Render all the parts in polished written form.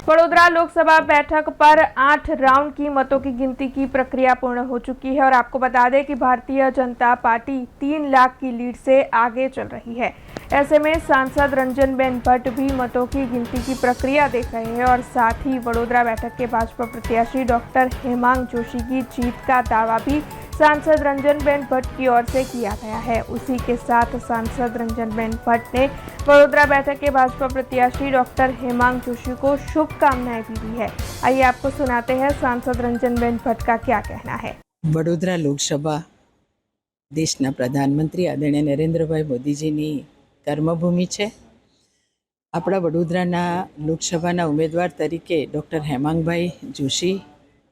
वडोदरा लोकसभा बैठक पर 8 राउंड की मतों की गिनती की प्रक्रिया पूर्ण हो चुकी है और आपको बता दें कि भारतीय जनता पार्टी 3 लाख की लीड से आगे चल रही है। ऐसे में सांसद रंजनबेन भट्ट भी मतों की गिनती की प्रक्रिया देख रहे हैं और साथ ही वडोदरा बैठक के भाजपा प्रत्याशी डॉक्टर हेमांग जोशी की जीत का दावा भी सांसद रंजनबेन भट्ट की ओर से किया गया है। उसी के साथ सांसद रंजनबेन भट्ट ने वडोदरा बैठक के भाजपा प्रत्याशी डॉक्टर हेमांग जोशी को शुभकामनाएं भी दी है। आइए आपको सुनाते हैं सांसद रंजनबेन भट्ट का क्या कहना है। वडोदरा लोकसभा देशना प्रधानमंत्री आदरणीय नरेंद्रभाई मोदीजीनी कर्मभूमि है। अपना वडोदराना लोकसभाना उम्मीदवार तरीके डॉक्टर हेमांगभाई जोशी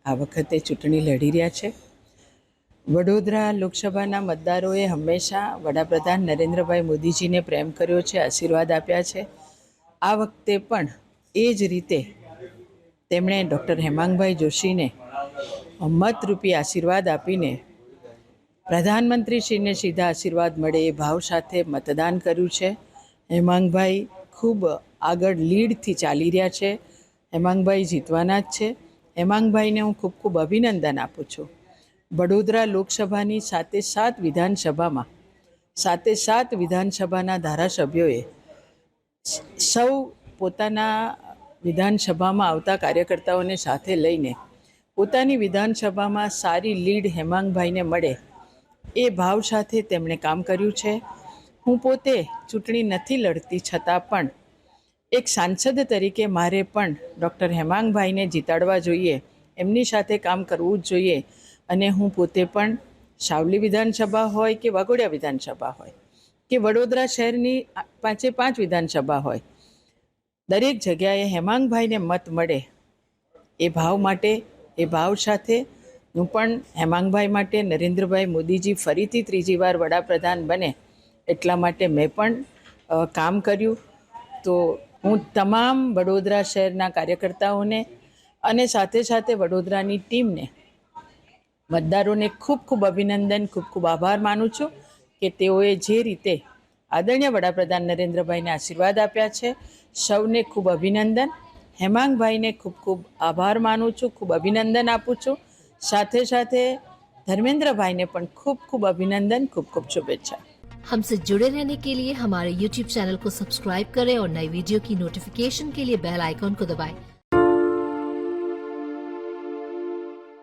आ वखते चूंटणी लड़ी रह्या छे। वडोदरा लोकसभाना मतदारोए हमेशा वडाप्रधान नरेंद्रभाई मोदीजीने प्रेम कर्यो छे, आशीर्वाद आप्या छे। आ वखते पण ए ज रीते तेमणे डॉक्टर हेमांगभाई जोशीने मतरूपी आशीर्वाद आपीने प्रधानमंत्रीश्रीने सीधा आशीर्वाद मळे ए भाव साथे मतदान कर्युं छे। हेमांगभाई खूब आगळ लीडथी चाली रह्या छे। हेमांगभाई जीतवाना ज छे। हेमांगभाईने हूँ खूब खूब अभिनंदन आपूं छुं। वडोदरा लोकसभानी 7 विधानसभामां 7 विधानसभाना धारासभ्योए सौ पोताना विधानसभामां आवता कार्यकर्ताओने साथे लईने पोतानी विधानसभामां सारी लीड हेमांगभाईने मळे ए भाव साथे तेमणे काम कर्युं छे। हूँ पोते चूंटणी नथी लड़ती छतां पण एक सांसद तरीके मारे पण डॉक्टर हेमांगभाईने जीताडवा जोईए, एमनी साथे काम करवुं ज जोईए अने हूँ पोते पण सावली विधानसभा होय के वाघोडिया विधानसभा होय के वडोदरा शहेरनी 5 विधानसभा होय, दरेक जग्याए हेमांगभाईने मत मळे ए भाव माटे ए भाव साथे हूँ पण हेमांगभाई माटे नरेंद्रभाई मोदीजी फरीथी त्रीजी वार वडाप्रधान बने एटला माटे मैं पण काम कर्युं। तो हूँ तमाम वडोदरा शहेरना कार्यकर्ताओने अने साथे साथे वडोदरानी टीमने मतदारोने खूब खूब अभिनंदन, खूब खूब आभार मानु छुं के तेओए जे रीते आदरणीय वडाप्रधान नरेंद्रभाईने आशीर्वाद आप्या छे। सौने खूब अभिनंदन। हेमांगभाईने खूब खूब आभार मानु छुं, खूब अभिनंदन आपूं छुं। साथे साथे धर्मेंद्रभाईने पण खूब खूब अभिनंदन, खूब खूब शुभेच्छा। हमसे जुड़े रहने के लिए हमारे YouTube चैनल को सब्सक्राइब करें और नई वीडियो की नोटिफिकेशन के लिए बेल आइकॉन को दबाएं।